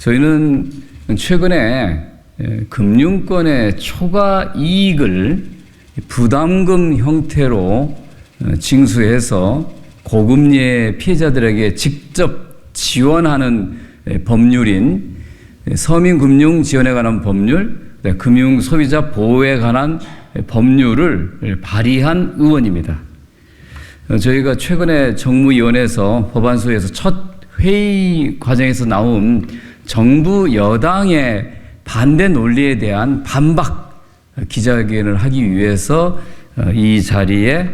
저희는 최근에 금융권의 초과 이익을 부담금 형태로 징수해서 고금리의 피해자들에게 직접 지원하는 법률인 서민금융지원에 관한 법률, 금융소비자 보호에 관한 법률을 발의한 의원입니다. 저희가 최근에 정무위원회에서 법안소에서 첫 회의 과정에서 나온 정부 여당의 반대 논리에 대한 반박 기자회견을 하기 위해서 이 자리에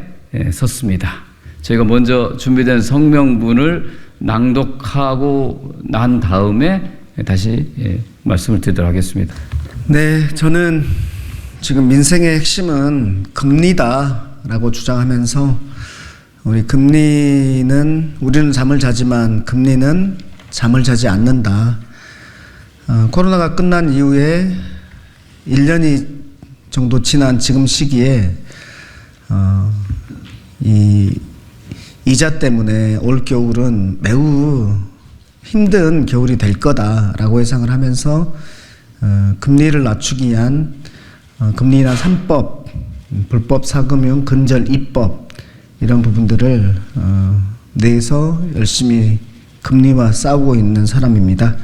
섰습니다. 저희가 먼저 준비된 성명문을 낭독하고 난 다음에 다시 말씀을 드리도록 하겠습니다. 네, 저는 지금 민생의 핵심은 금리다라고 주장하면서 우리는 잠을 자지만 금리는 잠을 자지 않는다. 코로나가 끝난 이후에 1년이 정도 지난 지금 시기에 이 이자 때문에 올 겨울은 매우 힘든 겨울이 될 거다라고 예상을 하면서 금리를 낮추기 위한 금리 인하 3법, 불법 사금융 근절 입법 이런 부분들을 내서 열심히 금리와 싸우고 있는 사람입니다.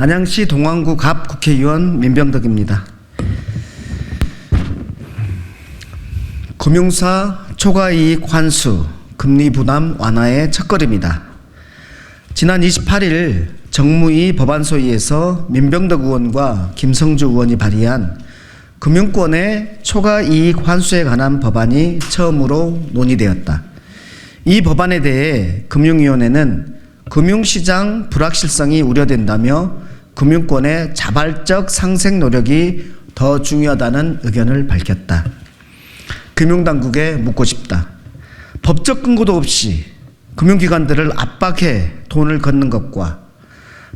안양시 동안구 갑 국회의원 민병덕입니다. 금융사 초과이익 환수, 금리 부담 완화의 첫걸음이다. 지난 28일 정무위 법안소위에서 민병덕 의원과 김성주 의원이 발의한 금융권의 초과이익 환수에 관한 법안이 처음으로 논의되었다. 이 법안에 대해 금융위원회는 금융시장 불확실성이 우려된다며 금융권의 자발적 상생 노력이 더 중요하다는 의견을 밝혔다. 금융당국에 묻고 싶다. 법적 근거도 없이 금융기관들을 압박해 돈을 걷는 것과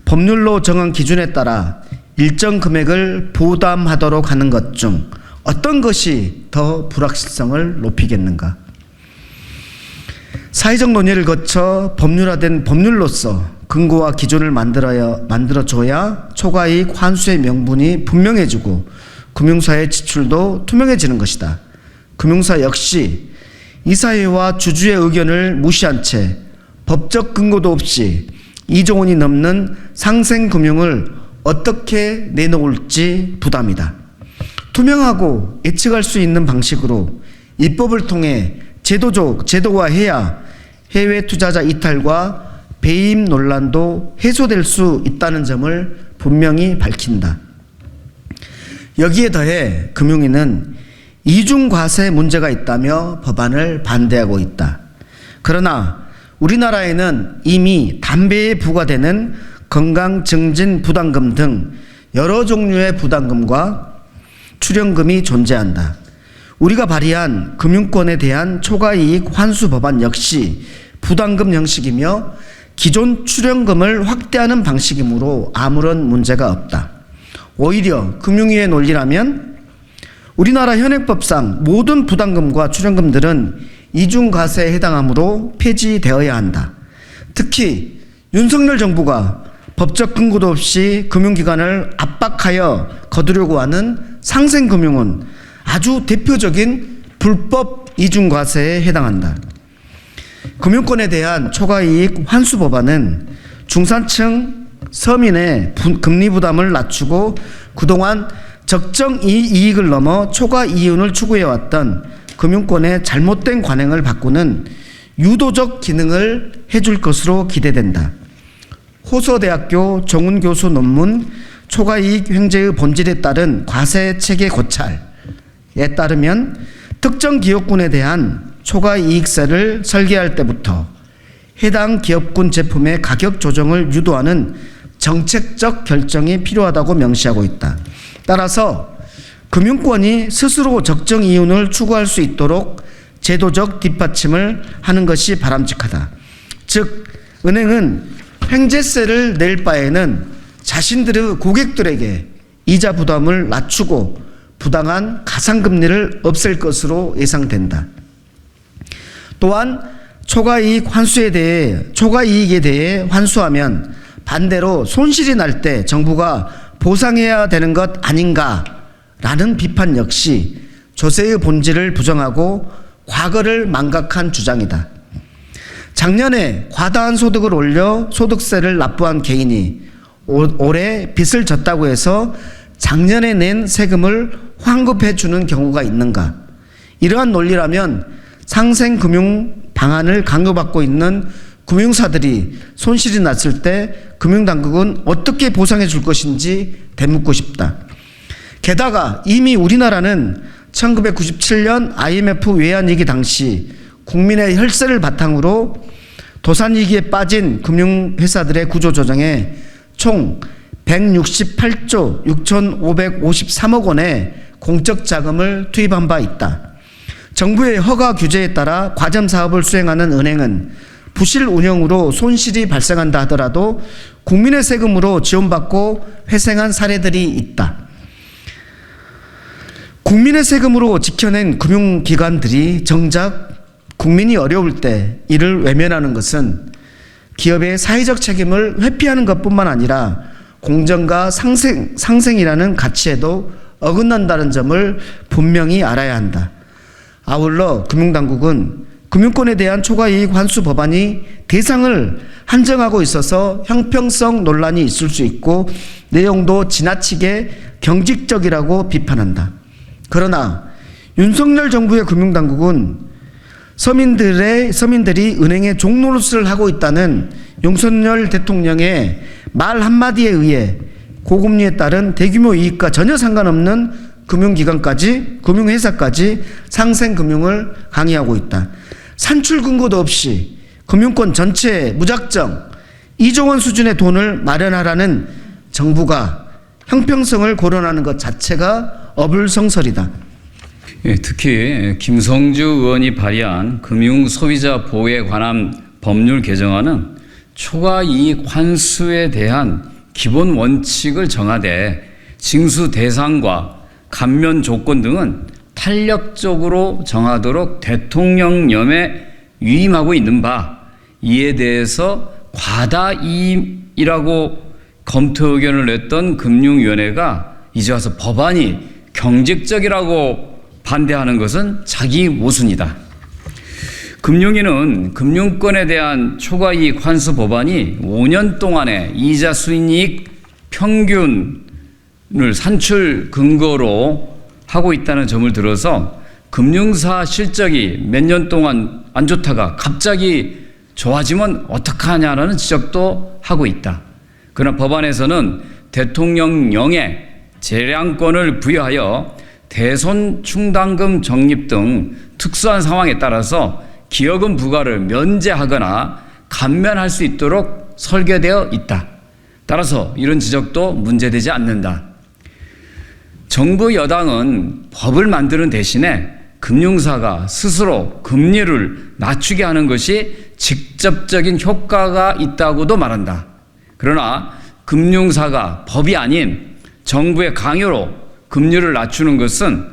법률로 정한 기준에 따라 일정 금액을 부담하도록 하는 것 중 어떤 것이 더 불확실성을 높이겠는가? 사회적 논의를 거쳐 법률화된 법률로서 근거와 기준을 만들어줘야 초과이익 환수의 명분이 분명해지고 금융사의 지출도 투명해지는 것이다. 금융사 역시 이사회와 주주의 의견을 무시한 채 법적 근거도 없이 2조 원이 넘는 상생금융을 어떻게 내놓을지 부담이다. 투명하고 예측할 수 있는 방식으로 입법을 통해 제도화해야 해외 투자자 이탈과 배임 논란도 해소될 수 있다는 점을 분명히 밝힌다. 여기에 더해 금융위는 이중과세 문제가 있다며 법안을 반대하고 있다. 그러나 우리나라에는 이미 담배에 부과되는 건강증진 부담금 등 여러 종류의 부담금과 출연금이 존재한다. 우리가 발의한 금융권에 대한 초과이익 환수 법안 역시 부담금 형식이며 기존 출연금을 확대하는 방식이므로 아무런 문제가 없다. 오히려 금융위의 논리라면 우리나라 현행법상 모든 부담금과 출연금들은 이중과세에 해당하므로 폐지되어야 한다. 특히 윤석열 정부가 법적 근거도 없이 금융기관을 압박하여 거두려고 하는 상생금융은 아주 대표적인 불법 이중과세에 해당한다. 금융권에 대한 초과이익 환수 법안은 중산층 서민의 금리 부담을 낮추고 그동안 적정 이익을 넘어 초과 이윤을 추구해왔던 금융권의 잘못된 관행을 바꾸는 유도적 기능을 해줄 것으로 기대된다. 호서대학교 정훈 교수 논문 초과이익 횡재의 본질에 따른 과세체계 고찰에 따르면 특정 기업군에 대한 초과이익세를 설계할 때부터 해당 기업군 제품의 가격 조정을 유도하는 정책적 결정이 필요하다고 명시하고 있다. 따라서 금융권이 스스로 적정 이윤을 추구할 수 있도록 제도적 뒷받침을 하는 것이 바람직하다. 즉 은행은 횡재세를 낼 바에는 자신들의 고객들에게 이자 부담을 낮추고 부당한 가상금리를 없앨 것으로 예상된다. 또한 초과이익에 대해 환수하면 반대로 손실이 날 때 정부가 보상해야 되는 것 아닌가라는 비판 역시 조세의 본질을 부정하고 과거를 망각한 주장이다. 작년에 과다한 소득을 올려 소득세를 납부한 개인이 올해 빚을 졌다고 해서 작년에 낸 세금을 환급해 주는 경우가 있는가? 이러한 논리라면 상생금융 방안을 강요받고 있는 금융사들이 손실이 났을 때 금융당국은 어떻게 보상해 줄 것인지 되묻고 싶다. 게다가 이미 우리나라는 1997년 IMF 외환위기 당시 국민의 혈세를 바탕으로 도산위기에 빠진 금융회사들의 구조조정에 총 168조 6,553억 원의 공적 자금을 투입한 바 있다. 정부의 허가 규제에 따라 과점 사업을 수행하는 은행은 부실 운영으로 손실이 발생한다 하더라도 국민의 세금으로 지원받고 회생한 사례들이 있다. 국민의 세금으로 지켜낸 금융기관들이 정작 국민이 어려울 때 이를 외면하는 것은 기업의 사회적 책임을 회피하는 것뿐만 아니라 공정과 상생이라는 가치에도 어긋난다는 점을 분명히 알아야 한다. 아울러 금융당국은 금융권에 대한 초과이익 환수 법안이 대상을 한정하고 있어서 형평성 논란이 있을 수 있고 내용도 지나치게 경직적이라고 비판한다. 그러나 윤석열 정부의 금융당국은 서민들이 은행에 종노릇을 하고 있다는 윤석열 대통령의 말 한마디에 의해 고금리에 따른 대규모 이익과 전혀 상관없는 금융회사까지 상생금융을 강의하고 있다. 산출 근거도 없이 금융권 전체에 무작정 2조 원 수준의 돈을 마련하라는 정부가 형평성을 거론하는 것 자체가 어불성설이다. 특히 김성주 의원이 발의한 금융소비자 보호에 관한 법률 개정안은 초과이익 환수에 대한 기본 원칙을 정하되 징수 대상과 감면 조건 등은 탄력적으로 정하도록 대통령령에 위임하고 있는 바, 이에 대해서 과다이익이라고 검토 의견을 냈던 금융위원회가 이제 와서 법안이 경직적이라고 반대하는 것은 자기 모순이다. 금융위는 금융권에 대한 초과이익 환수 법안이 5년 동안의 이자 수익 평균을 산출 근거로 하고 있다는 점을 들어서 금융사 실적이 몇 년 동안 안 좋다가 갑자기 좋아지면 어떡하냐라는 지적도 하고 있다. 그러나 법안에서는 대통령령에 재량권을 부여하여 대손 충당금 적립 등 특수한 상황에 따라서 기여금 부과를 면제하거나 감면할 수 있도록 설계되어 있다. 따라서 이런 지적도 문제되지 않는다. 정부 여당은 법을 만드는 대신에 금융사가 스스로 금리를 낮추게 하는 것이 직접적인 효과가 있다고도 말한다. 그러나 금융사가 법이 아닌 정부의 강요로 금리를 낮추는 것은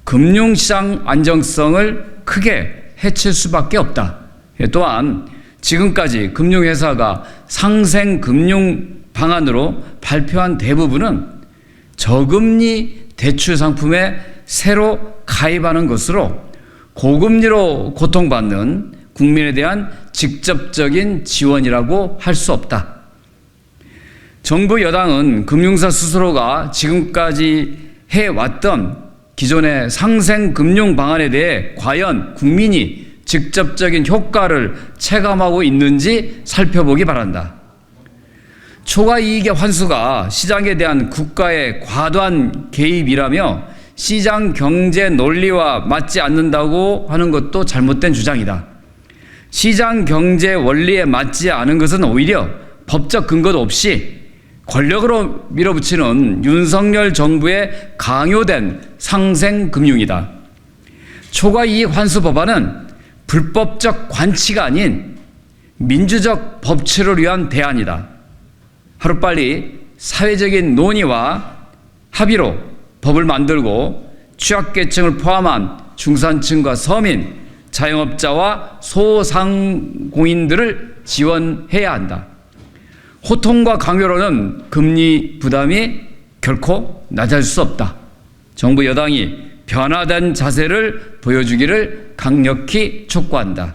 금융시장 안정성을 크게 해칠 수밖에 없다. 또한 지금까지 금융회사가 상생금융 방안으로 발표한 대부분은 저금리 대출 상품에 새로 가입하는 것으로 고금리로 고통받는 국민에 대한 직접적인 지원이라고 할 수 없다. 정부 여당은 금융사 스스로가 지금까지 해왔던 기존의 상생금융 방안에 대해 과연 국민이 직접적인 효과를 체감하고 있는지 살펴보기 바란다. 초과이익의 환수가 시장에 대한 국가의 과도한 개입이라며 시장 경제 논리와 맞지 않는다고 하는 것도 잘못된 주장이다. 시장 경제 원리에 맞지 않은 것은 오히려 법적 근거도 없이 권력으로 밀어붙이는 윤석열 정부의 강요된 상생금융이다. 초과이익 환수 법안은 불법적 관치가 아닌 민주적 법치를 위한 대안이다. 하루빨리 사회적인 논의와 합의로 법을 만들고 취약계층을 포함한 중산층과 서민, 자영업자와 소상공인들을 지원해야 한다. 호통과 강요로는 금리 부담이 결코 낮아질 수 없다. 정부 여당이 변화된 자세를 보여주기를 강력히 촉구한다.